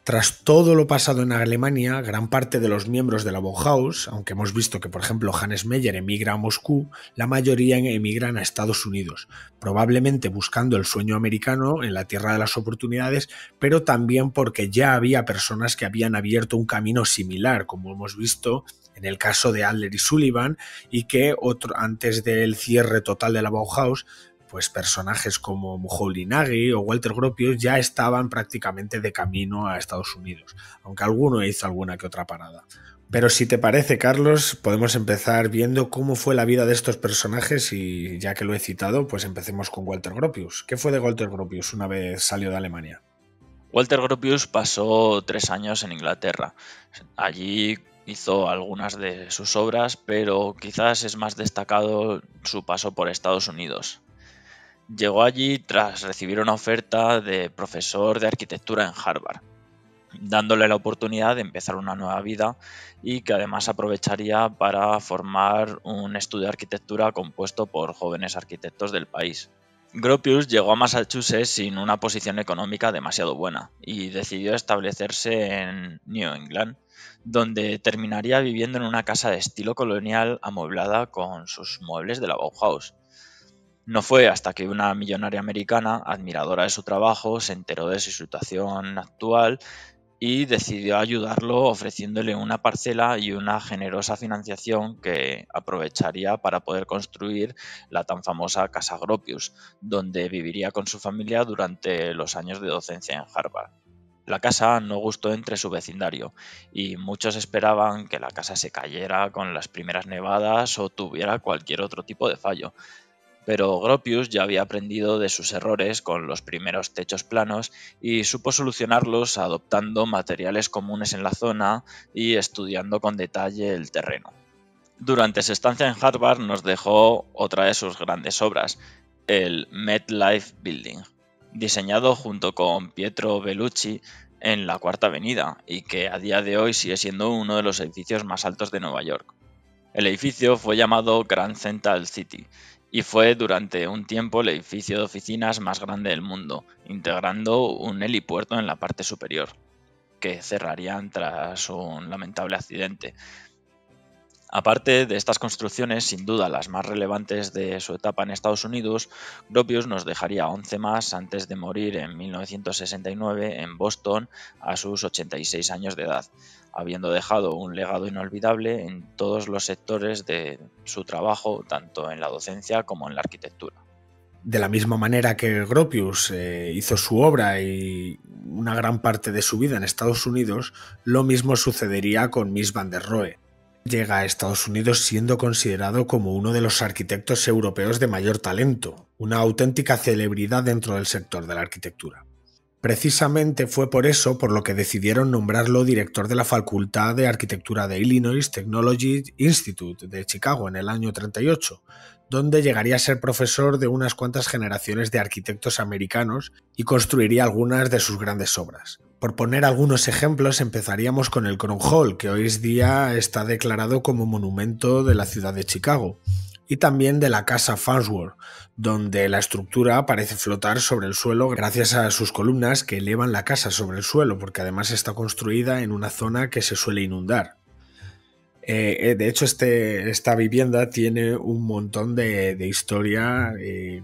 Tras todo lo pasado en Alemania, gran parte de los miembros de la Bauhaus, aunque hemos visto que por ejemplo Hannes Meyer emigra a Moscú, la mayoría emigran a Estados Unidos, probablemente buscando el sueño americano en la tierra de las oportunidades, pero también porque ya había personas que habían abierto un camino similar, como hemos visto en el caso de Adler y Sullivan, y que antes del cierre total de la Bauhaus, pues personajes como Mulhouse Nagy o Walter Gropius ya estaban prácticamente de camino a Estados Unidos, aunque alguno hizo alguna que otra parada. Pero si te parece, Carlos, podemos empezar viendo cómo fue la vida de estos personajes y ya que lo he citado, pues empecemos con Walter Gropius. ¿Qué fue de Walter Gropius una vez salió de Alemania? Walter Gropius pasó 3 años en Inglaterra. Allí hizo algunas de sus obras, pero quizás es más destacado su paso por Estados Unidos. Llegó allí tras recibir una oferta de profesor de arquitectura en Harvard, dándole la oportunidad de empezar una nueva vida y que además aprovecharía para formar un estudio de arquitectura compuesto por jóvenes arquitectos del país. Gropius llegó a Massachusetts sin una posición económica demasiado buena y decidió establecerse en New England, donde terminaría viviendo en una casa de estilo colonial amueblada con sus muebles de la Bauhaus. No fue hasta que una millonaria americana, admiradora de su trabajo, se enteró de su situación actual y decidió ayudarlo ofreciéndole una parcela y una generosa financiación que aprovecharía para poder construir la tan famosa Casa Gropius, donde viviría con su familia durante los años de docencia en Harvard. La casa no gustó entre su vecindario y muchos esperaban que la casa se cayera con las primeras nevadas o tuviera cualquier otro tipo de fallo. Pero Gropius ya había aprendido de sus errores con los primeros techos planos y supo solucionarlos adoptando materiales comunes en la zona y estudiando con detalle el terreno. Durante su estancia en Harvard nos dejó otra de sus grandes obras, el MetLife Building, diseñado junto con Pietro Bellucci en la Cuarta Avenida y que a día de hoy sigue siendo uno de los edificios más altos de Nueva York. El edificio fue llamado Grand Central City y fue durante un tiempo el edificio de oficinas más grande del mundo, integrando un helipuerto en la parte superior, que cerrarían tras un lamentable accidente. Aparte de estas construcciones, sin duda las más relevantes de su etapa en Estados Unidos, Gropius nos dejaría 11 más antes de morir en 1969 en Boston a sus 86 años de edad, habiendo dejado un legado inolvidable en todos los sectores de su trabajo, tanto en la docencia como en la arquitectura. De la misma manera que Gropius hizo su obra y una gran parte de su vida en Estados Unidos, lo mismo sucedería con Mies van der Rohe. Llega a Estados Unidos siendo considerado como uno de los arquitectos europeos de mayor talento, una auténtica celebridad dentro del sector de la arquitectura. Precisamente fue por eso por lo que decidieron nombrarlo director de la Facultad de Arquitectura de Illinois Technology Institute de Chicago en el año 38, donde llegaría a ser profesor de unas cuantas generaciones de arquitectos americanos y construiría algunas de sus grandes obras. Por poner algunos ejemplos, empezaríamos con el Crown Hall, que hoy día está declarado como monumento de la ciudad de Chicago, y también de la Casa Farnsworth, donde la estructura parece flotar sobre el suelo gracias a sus columnas que elevan la casa sobre el suelo, porque además está construida en una zona que se suele inundar. De hecho, esta vivienda tiene un montón de historia,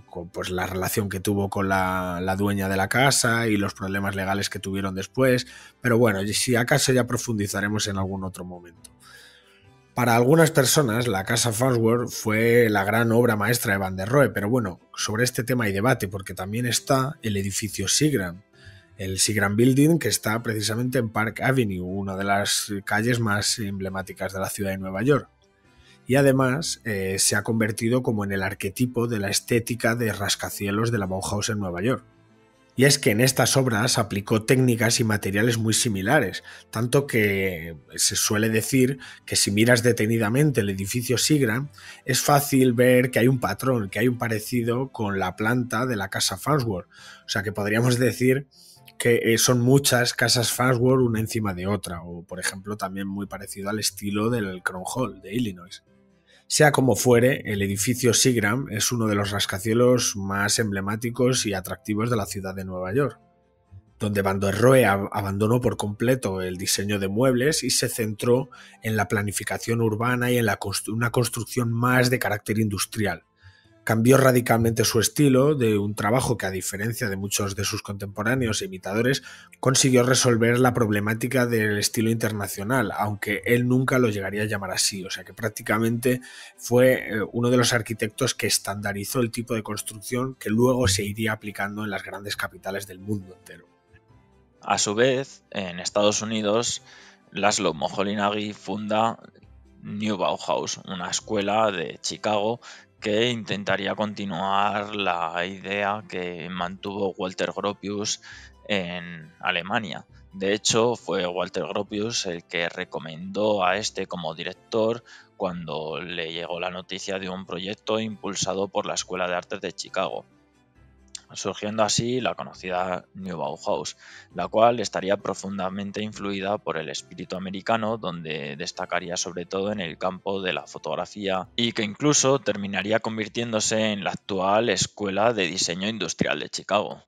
con pues, la relación que tuvo con la dueña de la casa y los problemas legales que tuvieron después, pero bueno, si acaso ya profundizaremos en algún otro momento. Para algunas personas, la Casa Farnsworth fue la gran obra maestra de Van der Rohe, pero bueno, sobre este tema hay debate, porque también está el edificio Seagram, el Seagram Building, que está precisamente en Park Avenue, una de las calles más emblemáticas de la ciudad de Nueva York. Y además se ha convertido como en el arquetipo de la estética de rascacielos de la Bauhaus en Nueva York. Y es que en estas obras aplicó técnicas y materiales muy similares, tanto que se suele decir que si miras detenidamente el edificio Seagram, es fácil ver que hay un patrón, que hay un parecido con la planta de la casa Farnsworth. O sea que podríamos decir que son muchas casas Farnsworth una encima de otra, o por ejemplo también muy parecido al estilo del Crown Hall de Illinois. Sea como fuere, el edificio Seagram es uno de los rascacielos más emblemáticos y atractivos de la ciudad de Nueva York, donde Van der Rohe abandonó por completo el diseño de muebles y se centró en la planificación urbana y en una construcción más de carácter industrial. Cambió radicalmente su estilo de un trabajo que, a diferencia de muchos de sus contemporáneos e imitadores, consiguió resolver la problemática del estilo internacional, aunque él nunca lo llegaría a llamar así. O sea que prácticamente fue uno de los arquitectos que estandarizó el tipo de construcción que luego se iría aplicando en las grandes capitales del mundo entero. A su vez, en Estados Unidos, Laszlo Moholy-Nagy funda New Bauhaus, una escuela de Chicago que intentaría continuar la idea que mantuvo Walter Gropius en Alemania. De hecho, fue Walter Gropius el que recomendó a este como director cuando le llegó la noticia de un proyecto impulsado por la Escuela de Artes de Chicago, surgiendo así la conocida New Bauhaus, la cual estaría profundamente influida por el espíritu americano, donde destacaría sobre todo en el campo de la fotografía y que incluso terminaría convirtiéndose en la actual Escuela de Diseño Industrial de Chicago.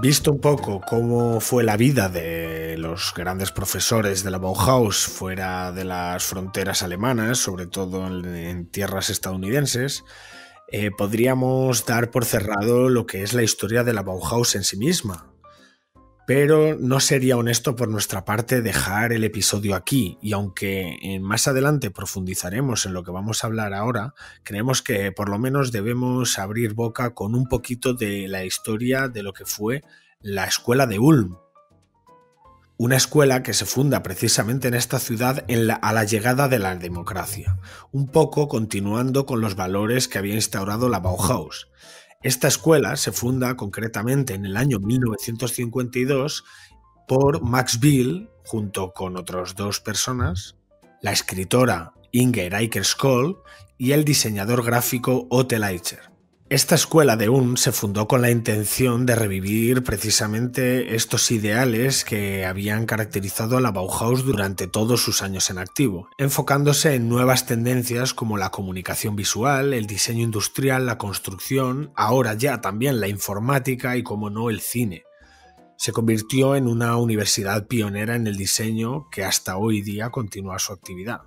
Visto un poco cómo fue la vida de los grandes profesores de la Bauhaus fuera de las fronteras alemanas, sobre todo en tierras estadounidenses, podríamos dar por cerrado lo que es la historia de la Bauhaus en sí misma. Pero no sería honesto por nuestra parte dejar el episodio aquí, y aunque más adelante profundizaremos en lo que vamos a hablar ahora, creemos que por lo menos debemos abrir boca con un poquito de la historia de lo que fue la escuela de Ulm. Una escuela que se funda precisamente en esta ciudad a la llegada de la democracia, un poco continuando con los valores que había instaurado la Bauhaus. Esta escuela se funda concretamente en el año 1952 por Max Bill, junto con otras dos personas, la escritora Inger Eikersköld y el diseñador gráfico Otto Leitcher. Esta escuela de Ulm se fundó con la intención de revivir precisamente estos ideales que habían caracterizado a la Bauhaus durante todos sus años en activo, enfocándose en nuevas tendencias como la comunicación visual, el diseño industrial, la construcción, ahora ya también la informática y, como no, el cine. Se convirtió en una universidad pionera en el diseño que hasta hoy día continúa su actividad.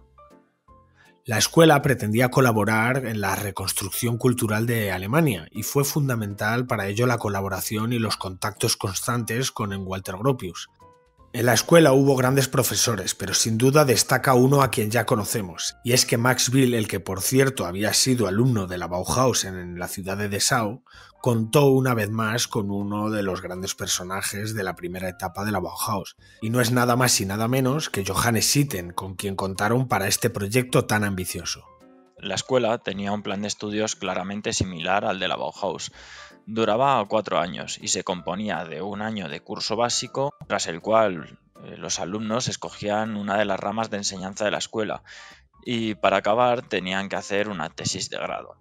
La escuela pretendía colaborar en la reconstrucción cultural de Alemania y fue fundamental para ello la colaboración y los contactos constantes con Walter Gropius. En la escuela hubo grandes profesores, pero sin duda destaca uno a quien ya conocemos, y es que Max Bill, el que por cierto había sido alumno de la Bauhaus en la ciudad de Dessau, contó una vez más con uno de los grandes personajes de la primera etapa de la Bauhaus, y no es nada más y nada menos que Johannes Sitten, con quien contaron para este proyecto tan ambicioso. La escuela tenía un plan de estudios claramente similar al de la Bauhaus. Duraba 4 años y se componía de un año de curso básico, tras el cual los alumnos escogían una de las ramas de enseñanza de la escuela y para acabar tenían que hacer una tesis de grado.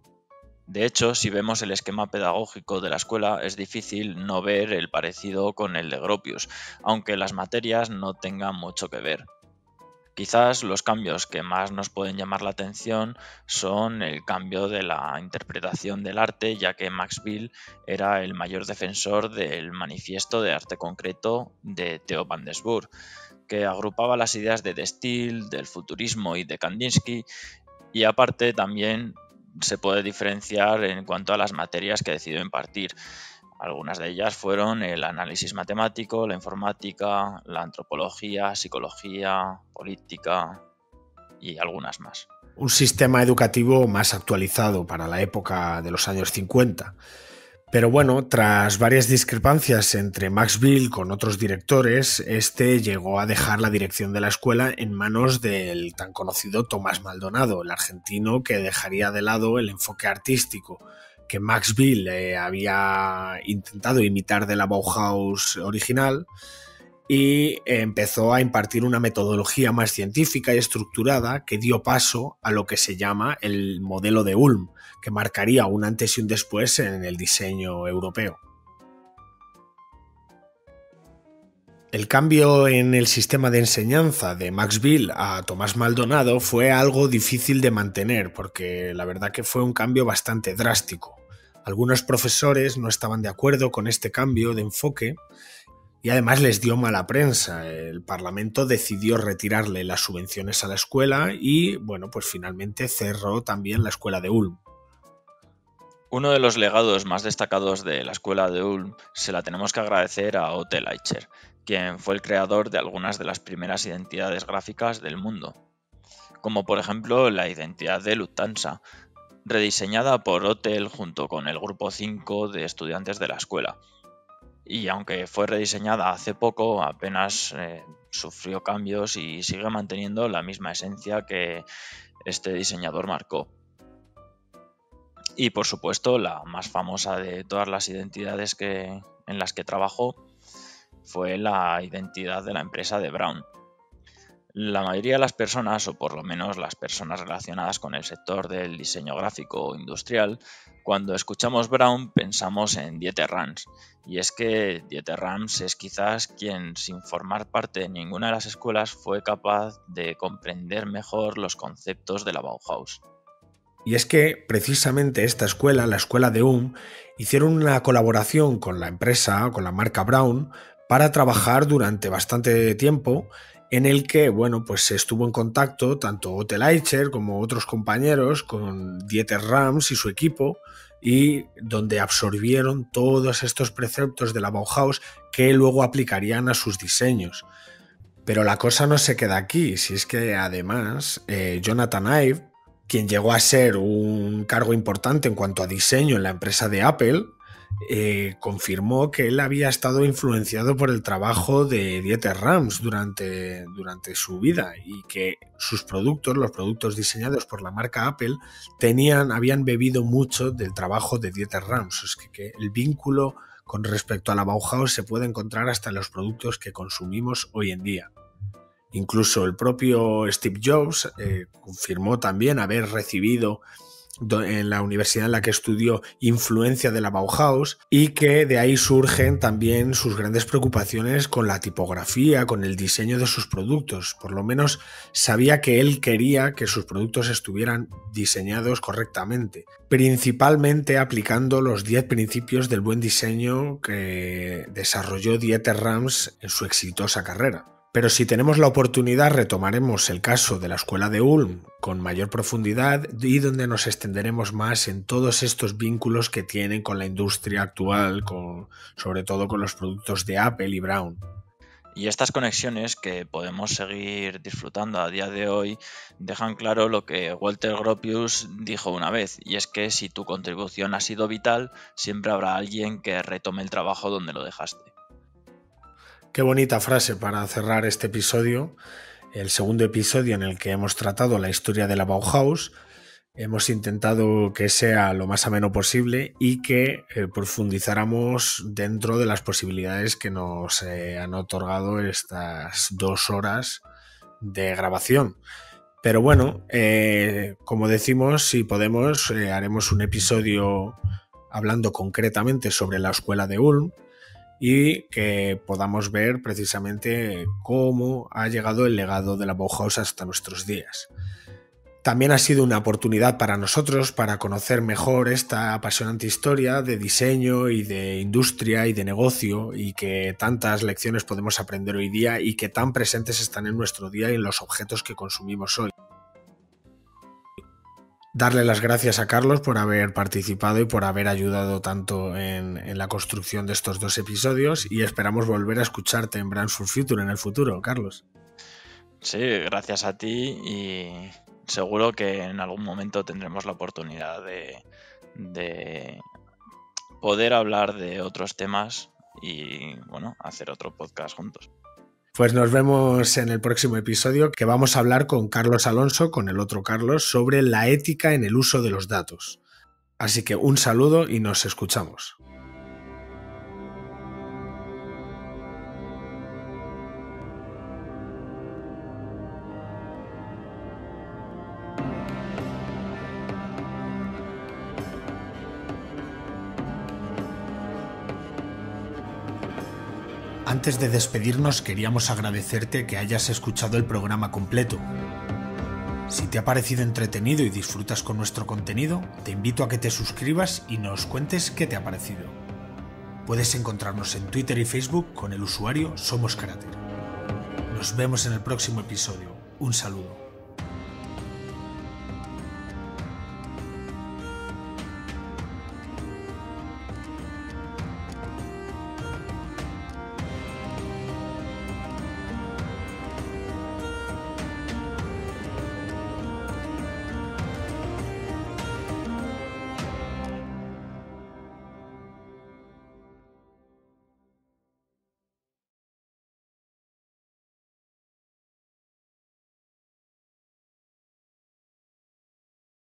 De hecho, si vemos el esquema pedagógico de la escuela, es difícil no ver el parecido con el de Gropius, aunque las materias no tengan mucho que ver. Quizás los cambios que más nos pueden llamar la atención son el cambio de la interpretación del arte, ya que Max Bill era el mayor defensor del manifiesto de arte concreto de Theo van Doesburg, que agrupaba las ideas de De Stijl, del futurismo y de Kandinsky, y aparte también se puede diferenciar en cuanto a las materias que decidió impartir. Algunas de ellas fueron el análisis matemático, la informática, la antropología, psicología, política y algunas más. un sistema educativo más actualizado para la época de los años 50. Pero bueno, tras varias discrepancias entre Max Bill con otros directores, este llegó a dejar la dirección de la escuela en manos del tan conocido Tomás Maldonado, el argentino que dejaría de lado el enfoque artístico que Max Bill había intentado imitar de la Bauhaus original, y empezó a impartir una metodología más científica y estructurada que dio paso a lo que se llama el modelo de Ulm, que marcaría un antes y un después en el diseño europeo. El cambio en el sistema de enseñanza de Max Bill a Tomás Maldonado fue algo difícil de mantener, porque la verdad que fue un cambio bastante drástico. Algunos profesores no estaban de acuerdo con este cambio de enfoque y además les dio mala prensa. El Parlamento decidió retirarle las subvenciones a la escuela y, bueno, pues finalmente cerró también la escuela de Ulm. Uno de los legados más destacados de la escuela de Ulm se la tenemos que agradecer a Otto Leitscher, quien fue el creador de algunas de las primeras identidades gráficas del mundo, como por ejemplo la identidad de Lufthansa, rediseñada por Otto junto con el grupo 5 de estudiantes de la escuela. Y aunque fue rediseñada hace poco, apenas sufrió cambios y sigue manteniendo la misma esencia que este diseñador marcó. Y por supuesto, la más famosa de todas las identidades en las que trabajó fue la identidad de la empresa de Braun. La mayoría de las personas, o por lo menos las personas relacionadas con el sector del diseño gráfico o industrial, cuando escuchamos Braun pensamos en Dieter Rams. Y es que Dieter Rams es quizás quien, sin formar parte de ninguna de las escuelas, fue capaz de comprender mejor los conceptos de la Bauhaus. Y es que precisamente esta escuela, la escuela de Ulm, hicieron una colaboración con la empresa, con la marca Braun, para trabajar durante bastante tiempo, en el que, bueno, pues se estuvo en contacto tanto Otto Leitscher como otros compañeros con Dieter Rams y su equipo, y donde absorbieron todos estos preceptos de la Bauhaus que luego aplicarían a sus diseños. Pero la cosa no se queda aquí, si es que además Jonathan Ive, quien llegó a ser un cargo importante en cuanto a diseño en la empresa de Apple, confirmó que él había estado influenciado por el trabajo de Dieter Rams durante su vida, y que sus productos, los productos diseñados por la marca Apple, habían bebido mucho del trabajo de Dieter Rams. Es que el vínculo con respecto a la Bauhaus se puede encontrar hasta en los productos que consumimos hoy en día. Incluso el propio Steve Jobs confirmó también haber recibido en la universidad en la que estudió influencia de la Bauhaus, y que de ahí surgen también sus grandes preocupaciones con la tipografía, con el diseño de sus productos. Por lo menos sabía que él quería que sus productos estuvieran diseñados correctamente, principalmente aplicando los 10 principios del buen diseño que desarrolló Dieter Rams en su exitosa carrera. Pero si tenemos la oportunidad retomaremos el caso de la escuela de Ulm con mayor profundidad, y donde nos extenderemos más en todos estos vínculos que tienen con la industria actual, sobre todo con los productos de Apple y Braun. Y estas conexiones que podemos seguir disfrutando a día de hoy dejan claro lo que Walter Gropius dijo una vez, y es que si tu contribución ha sido vital, siempre habrá alguien que retome el trabajo donde lo dejaste. Qué bonita frase para cerrar este episodio, el segundo episodio en el que hemos tratado la historia de la Bauhaus. Hemos intentado que sea lo más ameno posible y que profundizáramos dentro de las posibilidades que nos han otorgado estas 2 horas de grabación. Pero bueno, como decimos, si podemos, haremos un episodio hablando concretamente sobre la escuela de Ulm, y que podamos ver precisamente cómo ha llegado el legado de la Bauhaus hasta nuestros días. También ha sido una oportunidad para nosotros para conocer mejor esta apasionante historia de diseño y de industria y de negocio, y que tantas lecciones podemos aprender hoy día y que tan presentes están en nuestro día y en los objetos que consumimos hoy. Darle las gracias a Carlos por haber participado y por haber ayudado tanto en la construcción de estos 2 episodios, y esperamos volver a escucharte en Brands for Future en el futuro, Carlos. Sí, gracias a ti, seguro que en algún momento tendremos la oportunidad de poder hablar de otros temas y, bueno, hacer otro podcast juntos. Pues nos vemos en el próximo episodio, que vamos a hablar con Carlos Alonso, con el otro Carlos, sobre la ética en el uso de los datos. Así que un saludo y nos escuchamos. Antes de despedirnos, queríamos agradecerte que hayas escuchado el programa completo. Si te ha parecido entretenido y disfrutas con nuestro contenido, te invito a que te suscribas y nos cuentes qué te ha parecido. Puedes encontrarnos en Twitter y Facebook con el usuario Somos Cráter. Nos vemos en el próximo episodio. Un saludo.